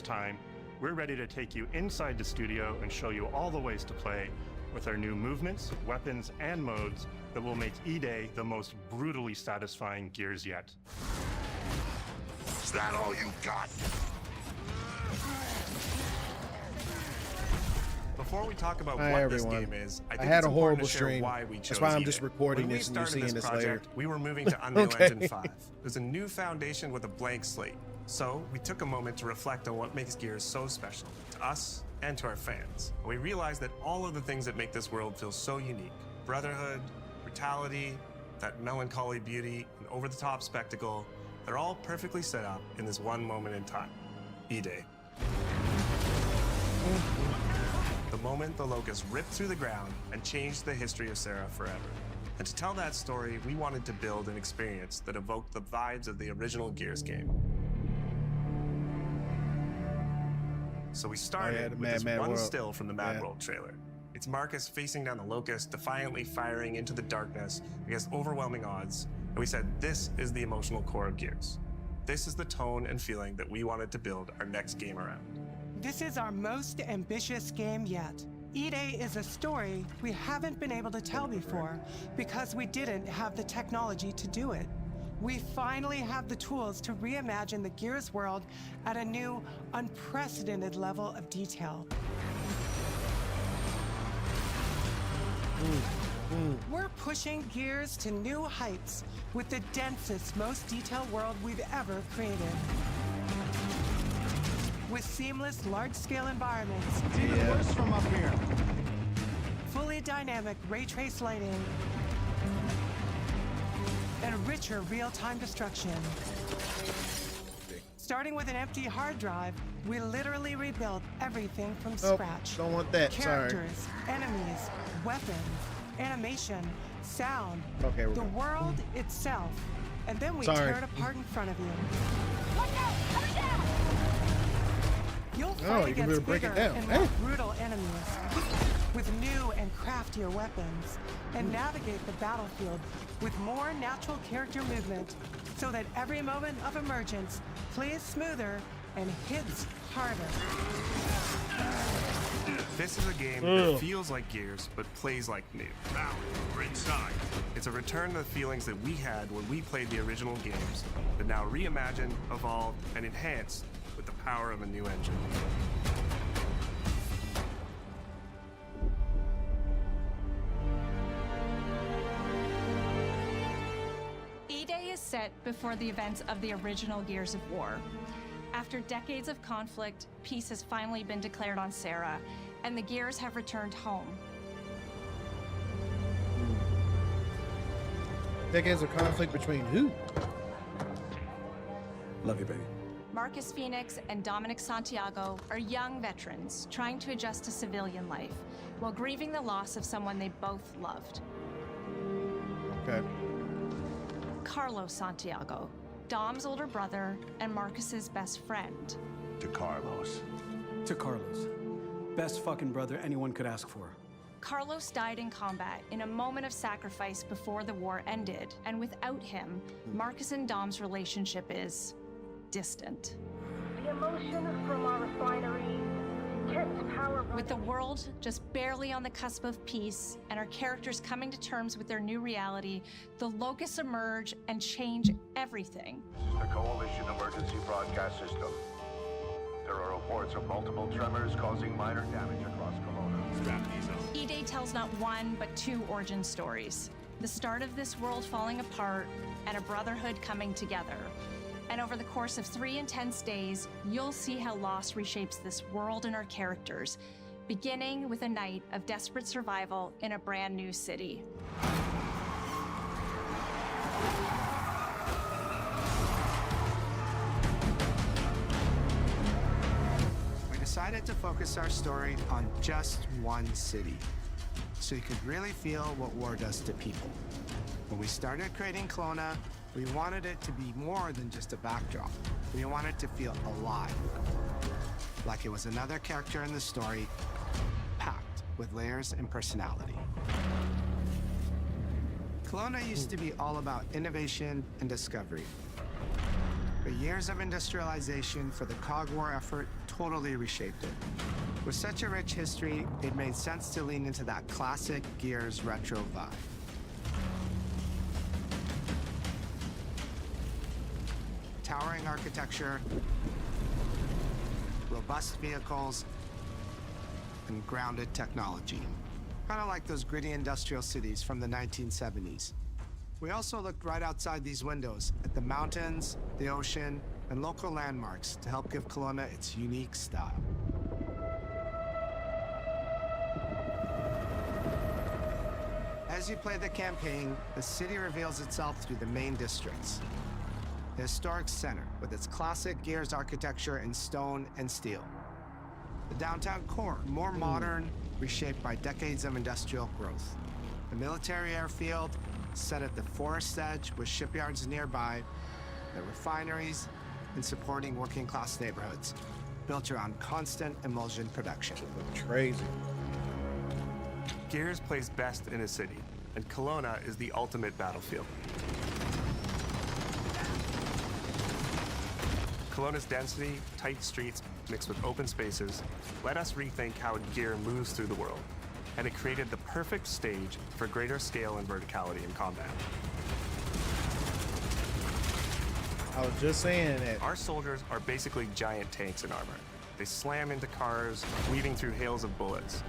this time, we're ready to take you inside the studio and show you all the ways to play with our new movements, weapons, and modes that will make E-Day the most brutally satisfying Gears yet. Is that all you got? Before we talk about Hi, what everyone. this game is, I think had it's a important horrible to share stream. why we chose That's why I'm E-Day. just recording When we this and you're started seeing this this project, later. we were moving to Unreal Okay. Engine 5. There's a new foundation with a blank slate. So we took a moment to reflect on what makes Gears so special to us and to our fans. We realized that all of the things that make this world feel so unique, brotherhood, brutality, that melancholy beauty, and over-the-top spectacle, they're all perfectly set up in this one moment in time, E-Day. The moment the Locust ripped through the ground and changed the history of Sarah forever. And to tell that story, we wanted to build an experience that evoked the vibes of the original Gears game. So we started with this one still from the Mad World trailer. It's Marcus facing down the Locust, defiantly firing into the darkness against overwhelming odds. And we said, this is the emotional core of Gears. This is the tone and feeling that we wanted to build our next game around. This is our most ambitious game yet. E-Day is a story we haven't been able to tell before because we didn't have the technology to do it. We finally have the tools to reimagine the Gears world at a new, unprecedented level of detail. We're pushing Gears to new heights with the densest, most detailed world we've ever created. With seamless, large-scale environments. It's even worse from up here. Fully dynamic ray trace lighting. And richer real-time destruction. Starting with an empty hard drive, we literally rebuilt everything from scratch. Don't want that. Characters, enemies, weapons, animation, sound, Okay, we're the good. world itself. And then we Sorry. tear it apart in front of you. Look out! Coming down! You'll Oh, fight you can against really break bigger it down. and more brutal enemies with new and craftier weapons, and navigate the battlefield with more natural character movement so that every moment of emergence plays smoother and hits harder. This is a game that feels like Gears, but plays like new. Now, we're inside. It's a return to the feelings that we had when we played the original games, but now reimagined, evolved, and enhanced with the power of a new engine. E-Day is set before the events of the original Gears of War. After decades of conflict, peace has finally been declared on Sarah, and the Gears have returned home. Decades of conflict between who? Love you, baby. Marcus Phoenix and Dominic Santiago are young veterans trying to adjust to civilian life while grieving the loss of someone they both loved. Okay. Carlos Santiago, Dom's older brother and Marcus's best friend. To Carlos. To Carlos. Best fucking brother anyone could ask for. Carlos died in combat in a moment of sacrifice before the war ended, and without him, Marcus and Dom's relationship is distant. The emotion from our refinery kept power With the world just barely on the cusp of peace and our characters coming to terms with their new reality, the Locusts emerge and change everything. The Coalition Emergency Broadcast System. There are reports of multiple tremors causing minor damage across Kelowna. Strap these up. E-Day tells not one, but two origin stories. The start of this world falling apart and a brotherhood coming together. And over the course of 3 intense days, you'll see how loss reshapes this world and our characters, beginning with a night of desperate survival in a brand new city. We decided to focus our story on just one city, so you could really feel what war does to people. When we started creating Kelowna, we wanted it to be more than just a backdrop. We wanted to feel alive, like it was another character in the story, packed with layers and personality. Kelowna used to be all about innovation and discovery. But years of industrialization for the Cog War effort totally reshaped it. With such a rich history, it made sense to lean into that classic Gears retro vibe. Towering architecture, robust vehicles, and grounded technology. Kind of like those gritty industrial cities from the 1970s. We also looked right outside these windows at the mountains, the ocean, and local landmarks to help give Kelowna its unique style. As you play the campaign, the city reveals itself through the main districts. The historic center, with its classic Gears architecture in stone and steel. The downtown core, more modern, reshaped by decades of industrial growth. The military airfield, set at the forest edge with shipyards nearby, the refineries, and supporting working-class neighborhoods, built around constant emulsion production. Crazy. Gears plays best in a city, and Kelowna is the ultimate battlefield. Kelowna's density, tight streets, mixed with open spaces, let us rethink how gear moves through the world, and it created the perfect stage for greater scale and verticality in combat. I was just saying that. Our soldiers are basically giant tanks in armor. They slam into cars, weaving through hails of bullets.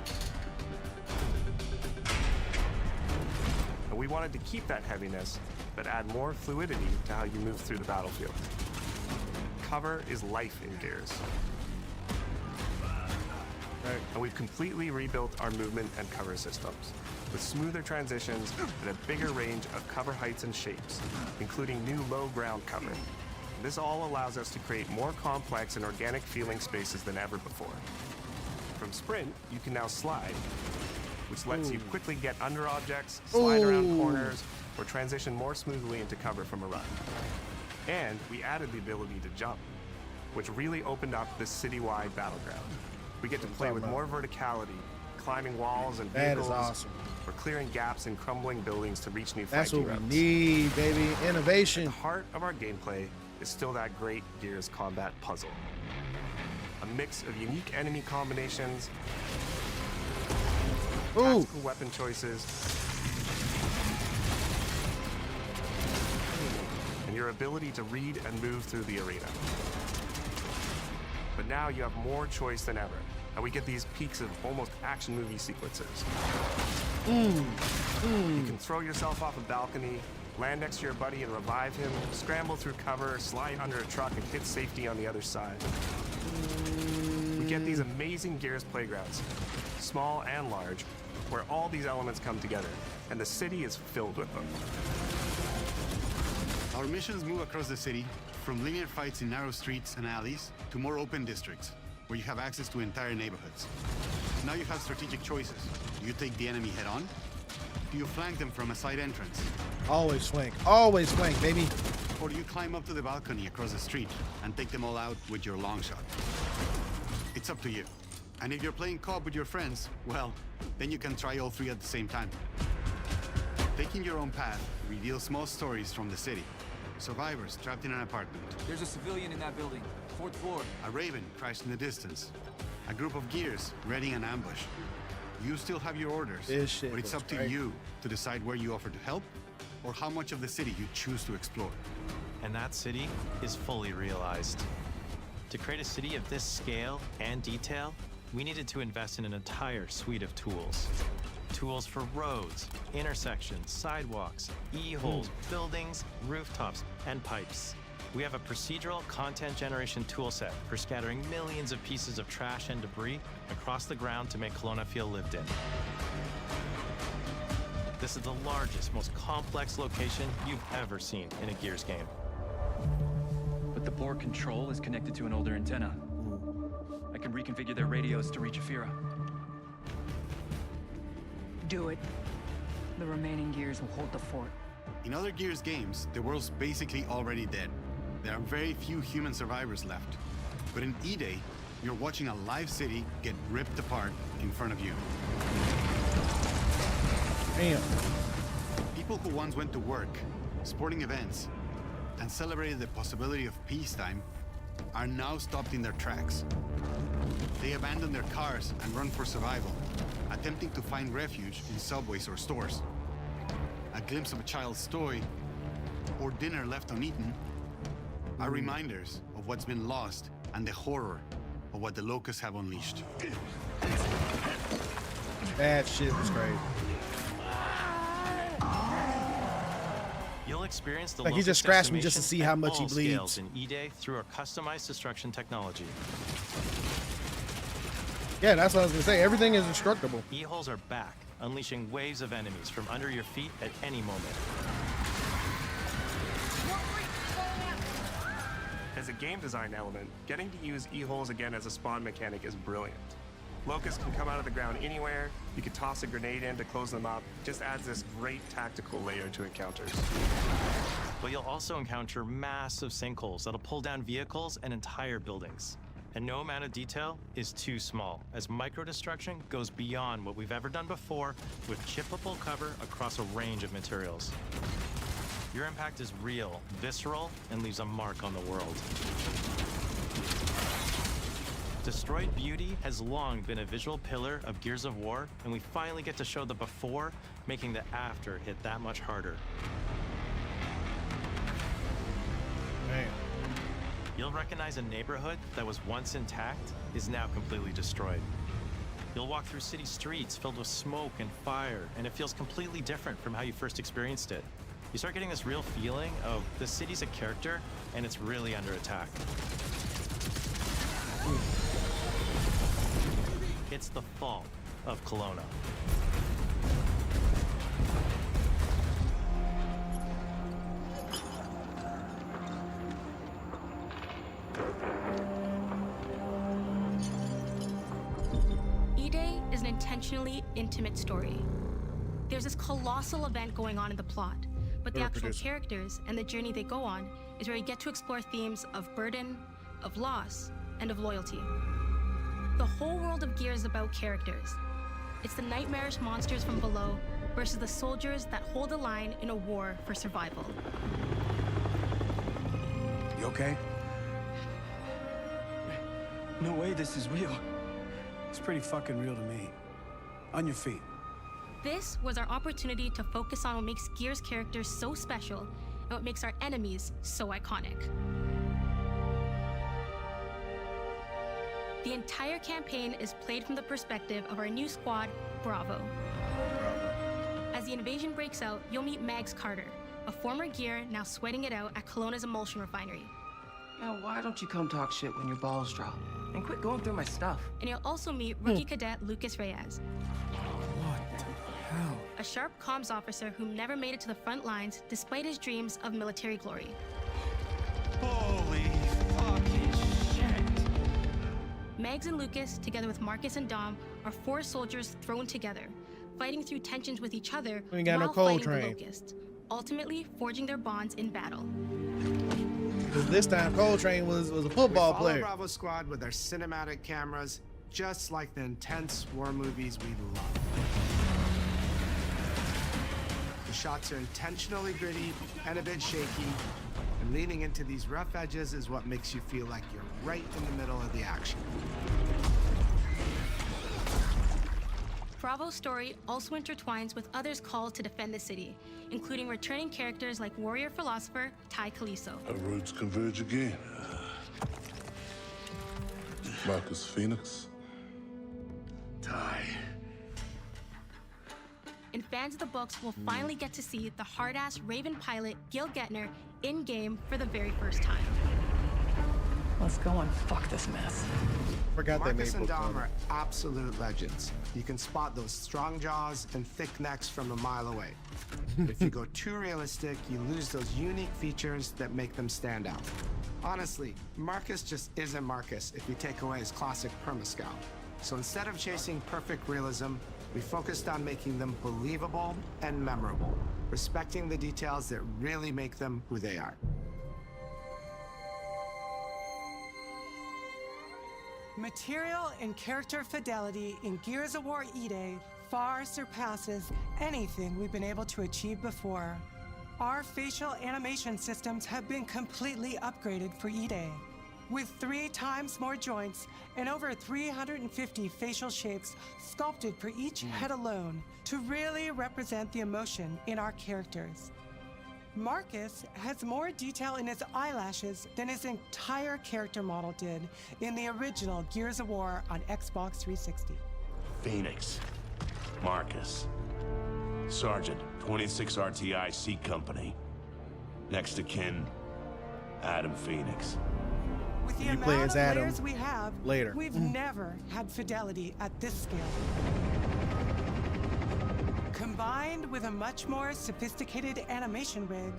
And we wanted to keep that heaviness, but add more fluidity to how you move through the battlefield. Cover is life in Gears. And we've completely rebuilt our movement and cover systems, with smoother transitions and a bigger range of cover heights and shapes, including new low ground cover. This all allows us to create more complex and organic feeling spaces than ever before. From Sprint, you can now slide, which lets you quickly get under objects, slide around corners, or transition more smoothly into cover from a run. And we added the ability to jump, which really opened up this citywide battleground. We get to play with more verticality, climbing walls and vehicles. That is awesome. Or clearing gaps in crumbling buildings to reach new flanking routes. That's what we need, baby. Innovation. At the heart of our gameplay is still that great Gears combat puzzle. A mix of unique enemy combinations, tactical weapon choices, and your ability to read and move through the arena. But now you have more choice than ever, and we get these peaks of almost action movie sequences. You can throw yourself off a balcony, land next to your buddy and revive him, scramble through cover, slide under a truck, and hit safety on the other side. We get these amazing Gears playgrounds, small and large, where all these elements come together, and the city is filled with them. Our missions move across the city, from linear fights in narrow streets and alleys to more open districts, where you have access to entire neighborhoods. Now you have strategic choices. Do you take the enemy head on? Do you flank them from a side entrance? Always flank, baby. Or do you climb up to the balcony across the street and take them all out with your long shot? It's up to you. And if you're playing co-op with your friends, well, then you can try all three at the same time. Taking your own path reveals small stories from the city. Survivors trapped in an apartment. There's a civilian in that building, 4th floor. A Raven crashed in the distance. A group of Gears readying an ambush. You still have your orders, but it's up to you to decide where you offer to help or how much of the city you choose to explore. And that city is fully realized. To create a city of this scale and detail, we needed to invest in an entire suite of tools. Tools for roads, intersections, sidewalks, e-holes, buildings, rooftops, and pipes. We have a procedural content generation toolset for scattering millions of pieces of trash and debris across the ground to make Kelowna feel lived in. This is the largest, most complex location you've ever seen in a Gears game. But the board control is connected to an older antenna. I can reconfigure their radios to reach Afira. Do it. The remaining Gears will hold the fort. In other Gears games, the world's basically already dead. There are very few human survivors left. But in E-Day, you're watching a live city get ripped apart in front of you. Damn. People who once went to work, sporting events, and celebrated the possibility of peacetime are now stopped in their tracks. They abandon their cars and run for survival, attempting to find refuge in subways or stores. A glimpse of a child's toy or dinner left uneaten are reminders of what's been lost and the horror of what the locusts have unleashed. That shit was crazy. You'll experience the Like, he just locust scratched me just to decimation see how at much he all bleeds. scales in E-Day through our customized destruction technology. Yeah, that's what I was gonna say. Everything is destructible. E-holes are back, unleashing waves of enemies from under your feet at any moment. As a game design element, getting to use E-holes again as a spawn mechanic is brilliant. Locusts can come out of the ground anywhere, you can toss a grenade in to close them up, just adds this great tactical layer to encounters. But you'll also encounter massive sinkholes that'll pull down vehicles and entire buildings. And no amount of detail is too small, as micro-destruction goes beyond what we've ever done before with chippable cover across a range of materials. Your impact is real, visceral, and leaves a mark on the world. Destroyed Beauty has long been a visual pillar of Gears of War, and we finally get to show the before, making the after hit that much harder. Man. You'll recognize a neighborhood that was once intact is now completely destroyed. You'll walk through city streets filled with smoke and fire, and it feels completely different from how you first experienced it. You start getting this real feeling of the city's a character, and it's really under attack. It's the fall of Kelowna. E-Day is an intentionally intimate story. There's this colossal event going on in the plot, but the actual characters and the journey they go on is where you get to explore themes of burden, of loss, and of loyalty. The whole world of Gears is about characters. It's the nightmarish monsters from below versus the soldiers that hold the line in a war for survival. You okay? No way this is real. It's pretty fucking real to me. On your feet. This was our opportunity to focus on what makes Gears characters so special and what makes our enemies so iconic. The entire campaign is played from the perspective of our new squad, Bravo. As the invasion breaks out, you'll meet Mags Carter, a former Gear now sweating it out at Kelowna's emulsion refinery. Now, why don't you come talk shit when your balls drop? And quit going through my stuff. And you'll also meet rookie cadet Lucas Reyes. What the hell? A sharp comms officer who never made it to the front lines despite his dreams of military glory. Holy fucking shit. Mags and Lucas, together with Marcus and Dom, are 4 soldiers thrown together, fighting through tensions with each other We ain't got no while cold fighting the train. Locusts, ultimately forging their bonds in battle. Because this time Coltrane was a football we player. Bravo Squad with our cinematic cameras, just like the intense war movies we love. The shots are intentionally gritty and a bit shaky, and leaning into these rough edges is what makes you feel like you're right in the middle of the action. Bravo's story also intertwines with others called to defend the city, including returning characters like warrior philosopher Ty Caliso. Our roads converge again. Marcus Phoenix. Ty. And fans of the books will finally get to see the hard-ass Raven pilot Gil Gettner in-game for the very first time. Let's go and fuck this mess. Forgot they Marcus made and books Dom on are absolute legends. You can spot those strong jaws and thick necks from a mile away. If you go too realistic, you lose those unique features that make them stand out. Honestly, Marcus just isn't Marcus if you take away his classic perma-scout. So instead of chasing perfect realism, we focused on making them believable and memorable, respecting the details that really make them who they are. Material and character fidelity in Gears of War E-Day far surpasses anything we've been able to achieve before. Our facial animation systems have been completely upgraded for E-Day. With 3 times more joints and over 350 facial shapes sculpted for each head alone to really represent the emotion in our characters. Marcus has more detail in his eyelashes than his entire character model did in the original Gears of War on Xbox 360. Phoenix. Marcus. Sergeant, 26 RTI C Company. Next of kin, Adam Phoenix. With the You amount play of as Adam layers we have, later. we've never had fidelity at this scale. Combined with a much more sophisticated animation rig,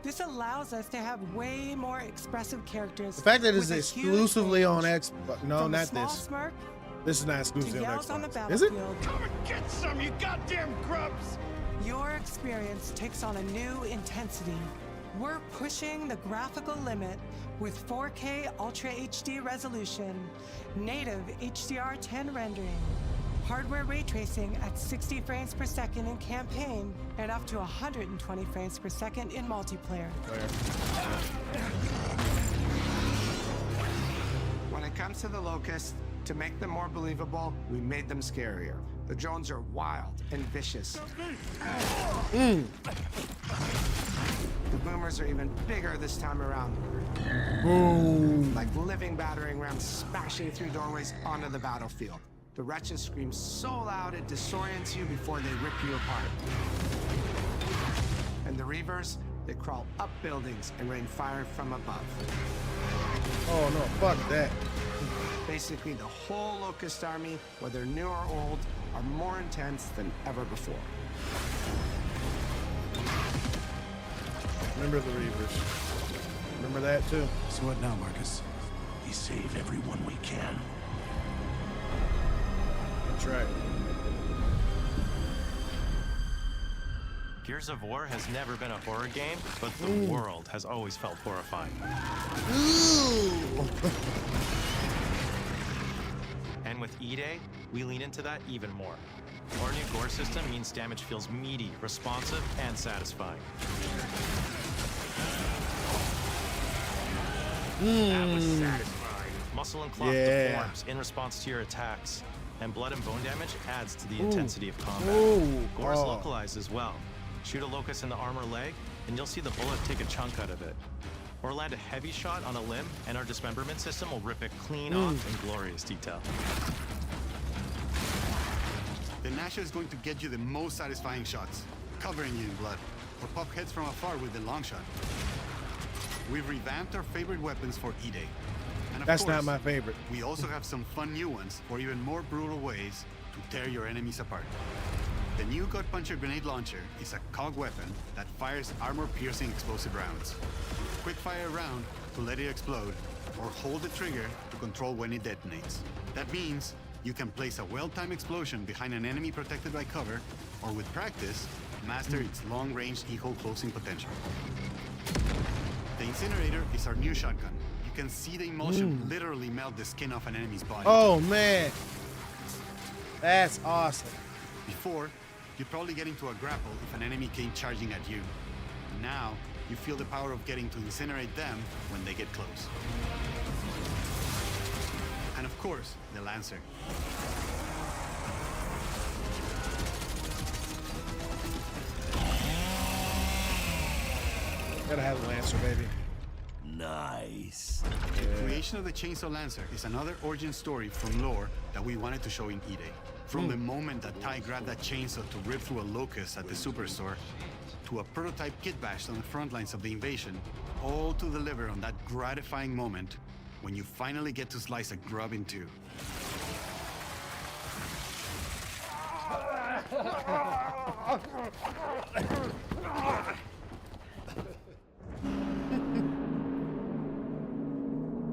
this allows us to have way more expressive characters. The fact that it's with a huge exclusively on range. Xbox. No, From a not small this. smirk This is not to exclusively on yells on the Xbox. Is it? battlefield. Come and get some, you goddamn grubs! Your experience takes on a new intensity. We're pushing the graphical limit with 4K Ultra HD resolution, native HDR10 rendering, hardware ray tracing at 60 frames per second in campaign, and up to 120 frames per second in multiplayer. When it comes to the Locusts, to make them more believable, we made them scarier. The drones are wild and vicious. The boomers are even bigger this time around. Boom. Like living battering rams smashing through doorways onto the battlefield. The wretches scream so loud it disorients you before they rip you apart. And the Reavers, they crawl up buildings and rain fire from above. Oh no, fuck that. Basically, the whole Locust army, whether new or old, are more intense than ever before. Remember the Reavers. Remember that too. So what now, Marcus? We save everyone we can. That's right. Gears of War has never been a horror game, but the world has always felt horrifying. And with E-Day, we lean into that even more. Our new gore system means damage feels meaty, responsive, and satisfying. That was satisfying. Muscle and cloth deforms in response to your attacks, and blood and bone damage adds to the intensity of combat. Gore's localized as well. Shoot a locust in the armor leg, and you'll see the bullet take a chunk out of it. Or land a heavy shot on a limb, and our dismemberment system will rip it clean off in glorious detail. The Nasha is going to get you the most satisfying shots, covering you in blood, or pop heads from afar with the long shot. We've revamped our favorite weapons for E-Day. And of That's course, not my favorite. We also have some fun new ones for even more brutal ways to tear your enemies apart. The new Gut Puncher grenade launcher is a COG weapon that fires armor-piercing explosive rounds. Quick fire a round to let it explode, or hold the trigger to control when it detonates. That means you can place a well-timed explosion behind an enemy protected by cover, or with practice, master its long-range eco closing potential. The incinerator is our new shotgun. You can see the emulsion literally melt the skin off an enemy's body. Oh man, that's awesome. Before, you'd probably get into a grapple if an enemy came charging at you. Now, you feel the power of getting to incinerate them when they get close. And of course, the Lancer. Gotta have the Lancer, baby. Nice. The creation of the Chainsaw Lancer is another origin story from lore that we wanted to show in E-Day. From the moment that Ty grabbed that chainsaw to rip through a locust at the superstore, to a prototype kit bash on the front lines of the invasion, all to deliver on that gratifying moment when you finally get to slice a grub in two.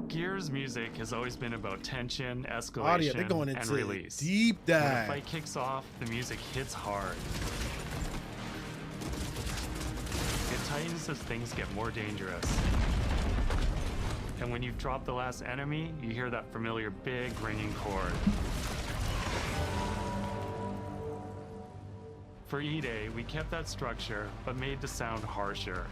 Gears music has always been about tension, escalation, Audio, they're going and into release. deep When a dive. fight kicks off, the music hits hard. It tightens as things get more dangerous. And when you've dropped the last enemy, you hear that familiar big ringing chord. For E-Day, we kept that structure, but made the sound harsher.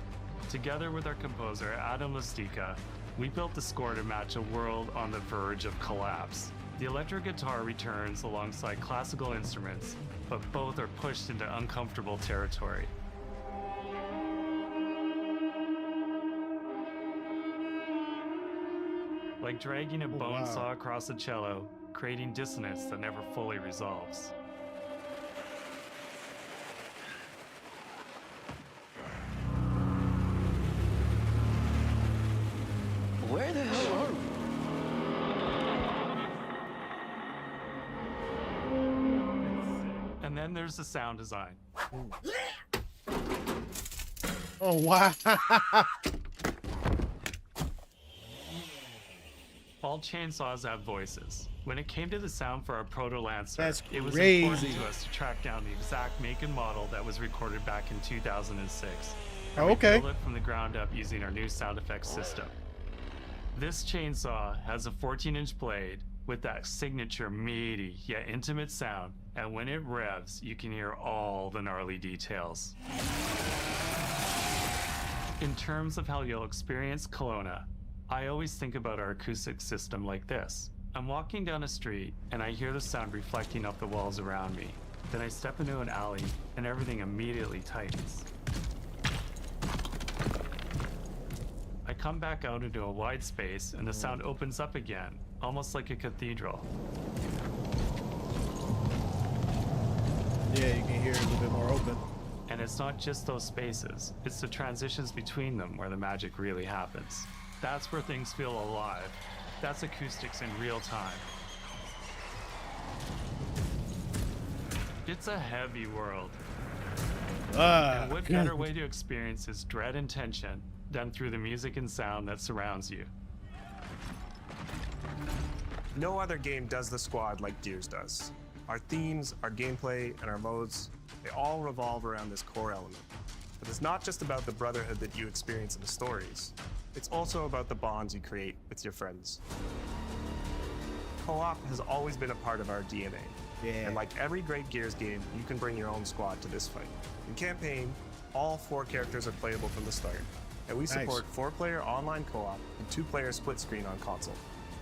Together with our composer, Adam Lastica, we built the score to match a world on the verge of collapse. The electric guitar returns alongside classical instruments, but both are pushed into uncomfortable territory. Like dragging a bone saw across a cello, creating dissonance that never fully resolves. Where the hell are we? And then there's the sound design. Oh, wow. All chainsaws have voices. When it came to the sound for our Proto Lancer, it was crazy. important to us to track down the exact make and model that was recorded back in 2006. Oh, We okay. built it from the ground up using our new sound effects system. This chainsaw has a 14-inch blade with that signature meaty yet intimate sound, and when it revs, you can hear all the gnarly details. In terms of how you'll experience Kelowna, I always think about our acoustic system like this. I'm walking down a street and I hear the sound reflecting off the walls around me. Then I step into an alley and everything immediately tightens. I come back out into a wide space and the sound opens up again, almost like a cathedral. Yeah, you can hear it a little bit more open. And it's not just those spaces, it's the transitions between them where the magic really happens. That's where things feel alive. That's acoustics in real time. It's a heavy world. And what better way to experience its dread and tension than through the music and sound that surrounds you? No other game does the squad like Gears does. Our themes, our gameplay, and our modes, they all revolve around this core element. But it's not just about the brotherhood that you experience in the stories. It's also about the bonds you create with your friends. Co-op has always been a part of our DNA. Yeah. And like every great Gears game, you can bring your own squad to this fight. In campaign, all 4 characters are playable from the start. And we support 4-player online co-op and 2-player split screen on console.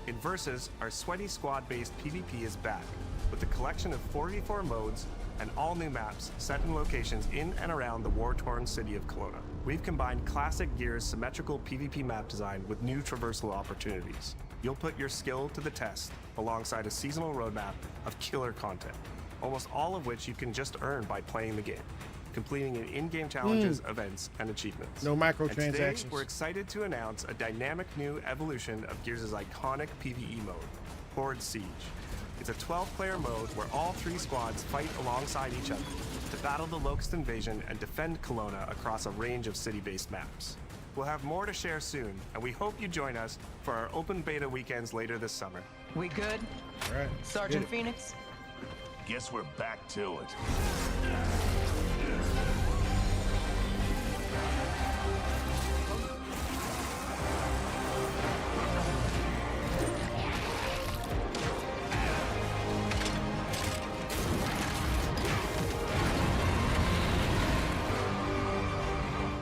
In Versus, our sweaty squad-based PvP is back, with a collection of 4v4 modes and all new maps set in locations in and around the war-torn city of Kelowna. We've combined classic Gears symmetrical PvP map design with new traversal opportunities. You'll put your skill to the test alongside a seasonal roadmap of killer content, almost all of which you can just earn by playing the game, completing in-game challenges, events, and achievements. No And microtransactions. today, we're excited to announce a dynamic new evolution of Gears' iconic PvE mode, Horde Siege. It's a 12-player mode where all 3 squads fight alongside each other to battle the Locust invasion and defend Kelowna across a range of city-based maps. We'll have more to share soon, and we hope you join us for our open beta weekends later this summer. We good? All right. Sergeant Phoenix? Guess we're back to it.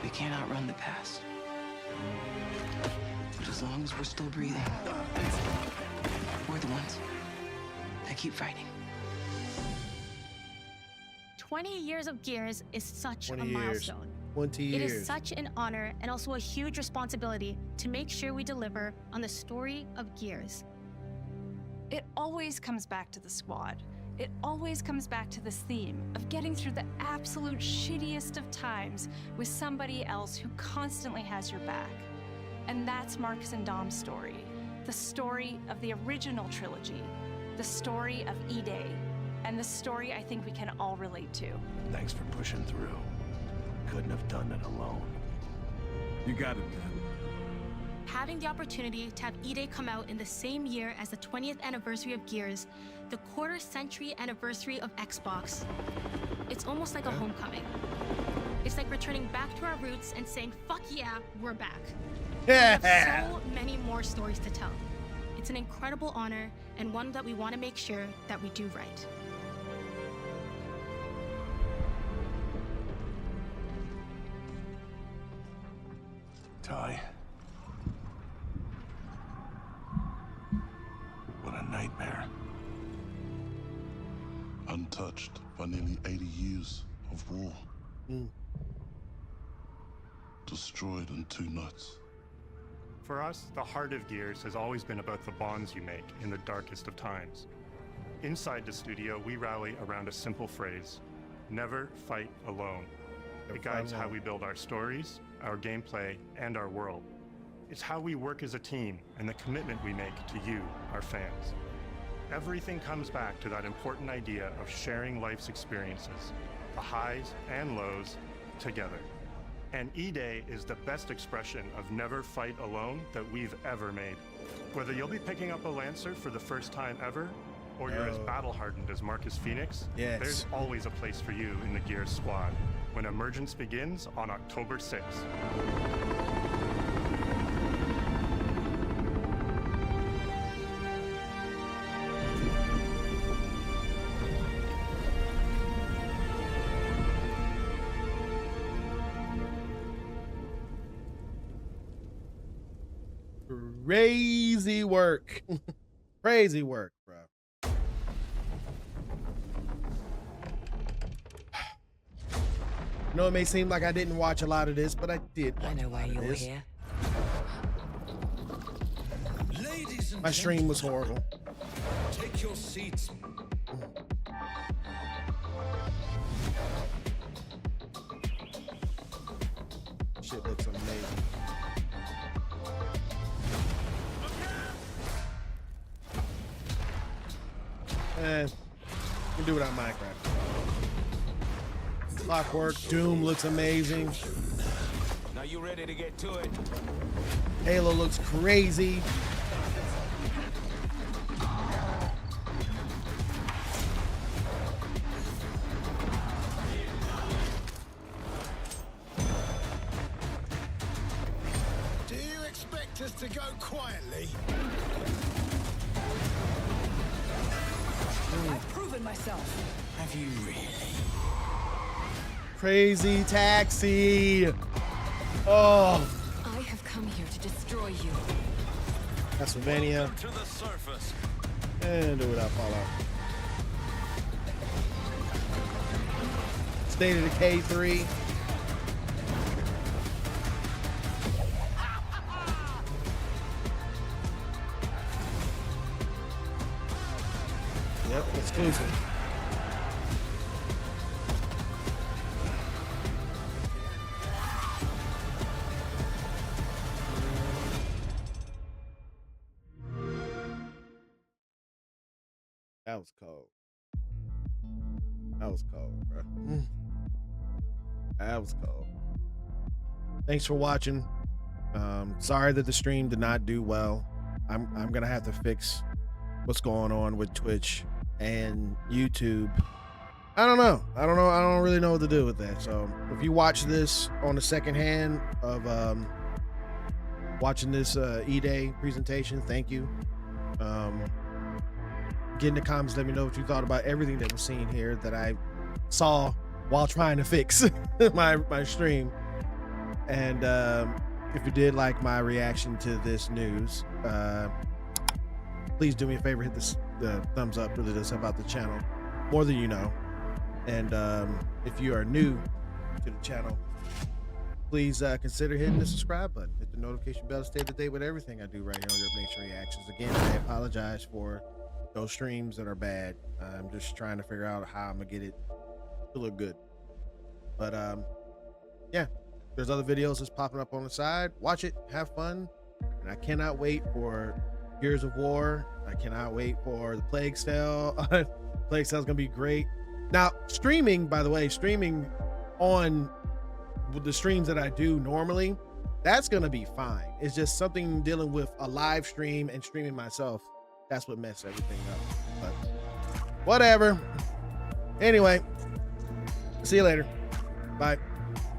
We can't outrun the past. But as long as we're still breathing, we're the ones that keep fighting. 20 years of Gears is such 20 a years. milestone. 20 It years. is such an honor and also a huge responsibility to make sure we deliver on the story of Gears. It always comes back to the squad. It always comes back to this theme of getting through the absolute shittiest of times with somebody else who constantly has your back. And that's Marcus and Dom's story. The story of the original trilogy. The story of E-Day. And the story I think we can all relate to. Thanks for pushing through. Couldn't have done it alone. You got it, man. Having the opportunity to have E-Day come out in the same year as the 20th anniversary of Gears, the quarter-century anniversary of Xbox, it's almost like a homecoming. It's like returning back to our roots and saying, fuck yeah, we're back. We have so many more stories to tell. It's an incredible honor and one that we want to make sure that we do right. untouched by nearly 80 years of war. Destroyed in 2 nights. For us, the heart of Gears has always been about the bonds you make in the darkest of times. Inside the studio, we rally around a simple phrase: never fight alone. It guides how we build our stories, our gameplay, and our world. It's how we work as a team and the commitment we make to you, our fans. Everything comes back to that important idea of sharing life's experiences, the highs and lows, together. And E-Day is the best expression of never fight alone that we've ever made. Whether you'll be picking up a Lancer for the first time ever, or you're as battle-hardened as Marcus Phoenix, there's always a place for you in the Gears squad when Emergence begins on October 6th. Crazy work. Crazy work, bro. You know, it may seem like I didn't watch a lot of this, but I did. I know why you're here. My stream was horrible. Take your seats. Shit looks amazing. You can do without Minecraft. Clockwork, Doom looks amazing. Now you ready to get to it? Halo looks crazy. Do you expect us to go quietly? I've proven myself. Have you really? Crazy Taxi. Oh. I have come here to destroy you. Castlevania. To the surface. And do without Fallout. State of Decay 3. Yep, exclusive. That was cold. That was cold, bro. That was cold. Thanks for watching. Sorry that the stream did not do well. I'm gonna have to fix what's going on with Twitch and YouTube. I don't know. I don't really know what to do with that. So if you watch this on the second hand of watching this E-Day presentation, thank you. Get in the comments, let me know what you thought about everything that was seen here that I saw while trying to fix my stream. And if you did like my reaction to this news, please do me a favor, hit the thumbs up. Really does help out the channel more than you know. And if you are new to the channel, please consider hitting the subscribe button, hit the notification bell to stay up to date with everything I do right here on YurpNation Reactions. Again, I apologize for those streams that are bad. I'm just trying to figure out how I'm gonna get it to look good. But yeah, there's other videos that's popping up on the side. Watch it, have fun, and I cannot wait for Gears of War. I cannot wait for the Plague Tale. Plague Tale is gonna be great. Now, streaming, by the way, streaming on the streams that I do normally, that's gonna be fine. It's just something dealing with a live stream and streaming myself. That's what messed everything up. But whatever. Anyway, see you later. Bye.